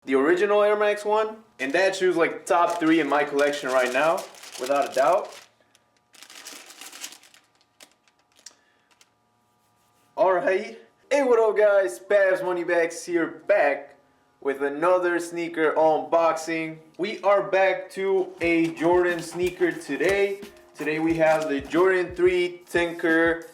the original Air Max 1, and that shoe's like top 3 in my collection right now, without a doubt. Alright, hey, what up guys, Pavs Moneybags here, back with another sneaker unboxing. We are back to a Jordan sneaker today. Today we have the Jordan 3 Tinker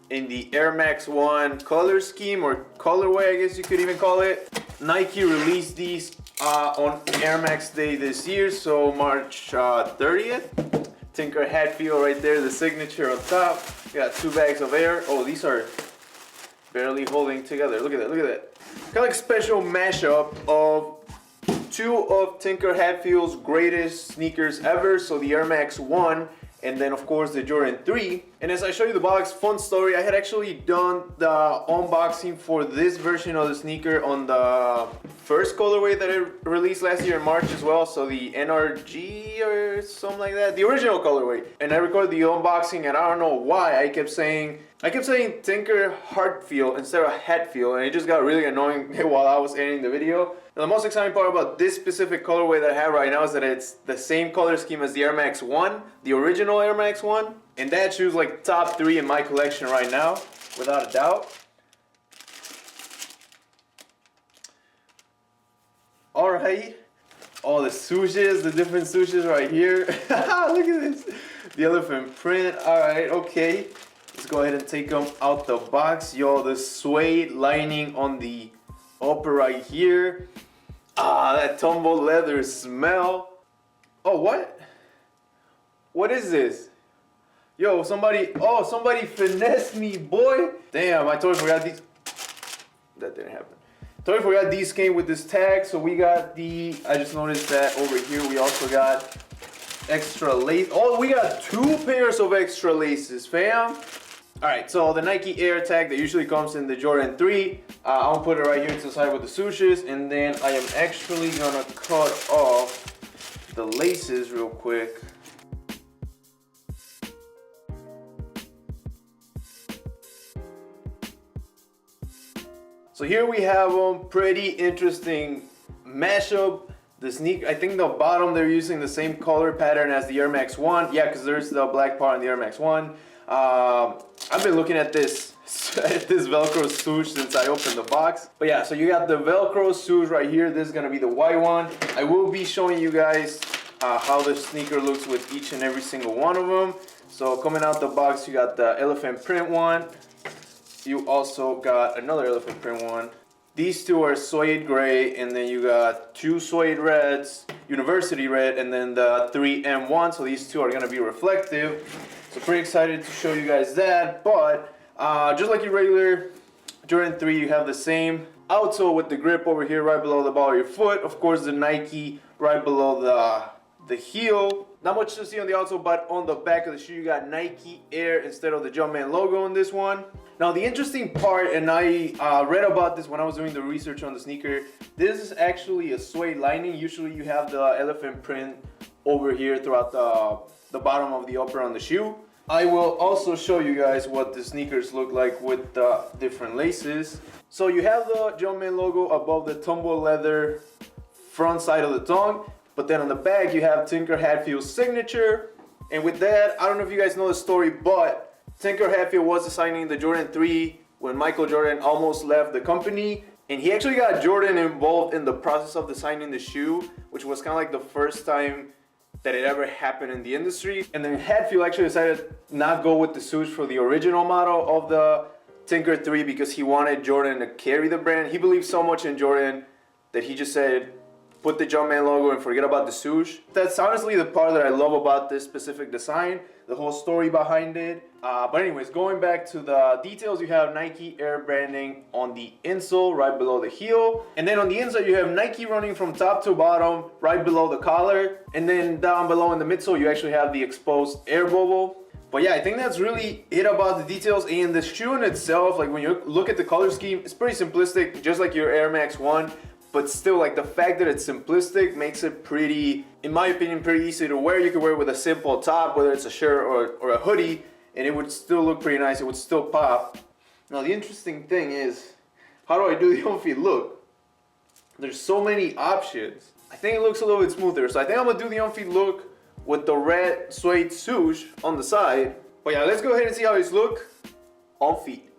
in the Air Max 1 color scheme, or colorway I guess you could even call it. Nike released these on Air Max Day this year, so March 30th. Tinker Hatfield right there, the signature on top. We got 2 bags of air. Oh, these are barely holding together. Look at that, look at that. Kind of like special mashup of 2 of Tinker Hatfield's greatest sneakers ever. So the Air Max 1 and then of course the Jordan 3. And as I show you the box, fun story, I had actually done the unboxing for this version of the sneaker on the first colorway that it released last year in March as well, so the NRG or something like that, the original colorway. And I recorded the unboxing and I don't know why I kept saying Tinker Hatfield instead of Hatfield, and it just got really annoying while I was editing the video. Now, the most exciting part about this specific colorway that I have right now is that it's the same color scheme as the Air Max 1, the original Air Max 1, and that shoe's like top 3 in my collection right now, without a doubt. Alright, all the swooshes, the different swooshes right here. Look at this, the elephant print. Alright, okay. Let's go ahead and take them out the box. Yo, the suede lining on the upper right here. Ah, that tumbled leather smell. Oh, what? What is this? Yo, somebody finessed me, boy. Damn, I totally forgot these. That didn't happen. Totally forgot these came with this tag. So we got I just noticed that over here we also got extra lace. Oh, we got 2 pairs of extra laces, fam. Alright, so the Nike Air tag that usually comes in the Jordan 3, I'll put it right here to the side with the swooshes, and then I am actually gonna cut off the laces real quick. So here we have them, pretty interesting mashup. The sneaker, I think the bottom they're using the same color pattern as the Air Max 1. Yeah, because there's the black part on the Air Max 1. I've been looking at this Velcro swoosh since I opened the box. But yeah, so you got the Velcro swoosh right here. This is gonna be the white one. I will be showing you guys how the sneaker looks with each and every single one of them. So coming out the box, you got the elephant print one. You also got another elephant print one. These 2 are suede gray, and then you got 2 suede reds, university red, and then the 3M1. So these 2 are gonna be reflective. So pretty excited to show you guys that. But just like your regular Jordan 3, you have the same outsole with the grip over here right below the ball of your foot. Of course, the Nike right below the heel. Not much to see on the outsole, but on the back of the shoe you got Nike Air instead of the Jumpman logo on this one. Now the interesting part, and I read about this when I was doing the research on the sneaker, this is actually a suede lining. Usually you have the elephant print over here throughout the bottom of the upper on the shoe. I will also show you guys what the sneakers look like with the different laces. So you have the Jumpman logo above the tumble leather front side of the tongue, but then on the back you have Tinker Hatfield's signature. And with that, I don't know if you guys know the story, but Tinker Hatfield was designing the Jordan 3 when Michael Jordan almost left the company. And he actually got Jordan involved in the process of designing the shoe, which was kind of like the first time that it ever happened in the industry. And then Hatfield actually decided not go with the swoosh for the original model of the Tinker 3 because he wanted Jordan to carry the brand. He believed so much in Jordan that he just said, put the Jumpman logo and forget about the swoosh. That's honestly the part that I love about this specific design, the whole story behind it. But anyways, going back to the details, you have Nike Air branding on the insole right below the heel. And then on the inside, you have Nike running from top to bottom right below the collar. And then down below in the midsole, you actually have the exposed air bubble. But yeah, I think that's really it about the details. And the shoe in itself, like when you look at the color scheme, it's pretty simplistic, just like your Air Max 1. But still, like the fact that it's simplistic makes it pretty, in my opinion, pretty easy to wear. You can wear it with a simple top, whether it's a shirt or a hoodie, and it would still look pretty nice. It would still pop. Now the interesting thing is, how do I do the on-feet look? There's so many options. I think it looks a little bit smoother. So I think I'm gonna do the on-feet look with the red suede swoosh on the side. But yeah, let's go ahead and see how these look on feet.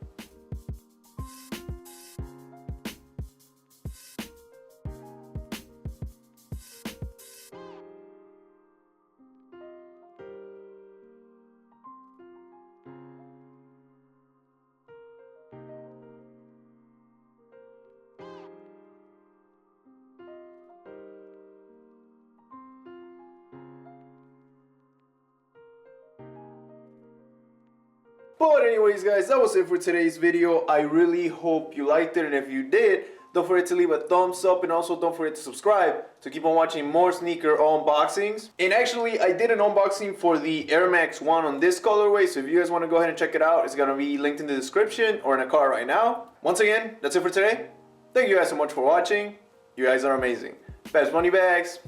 But anyways guys, that was it for today's video. I really hope you liked it, and if you did, don't forget to leave a thumbs up, and also don't forget to subscribe to keep on watching more sneaker unboxings. And actually, I did an unboxing for the Air Max 1 on this colorway, so if you guys want to go ahead and check it out, it's going to be linked in the description or in a card right now. Once again, that's it for today. Thank you guys so much for watching. You guys are amazing. Best money bags.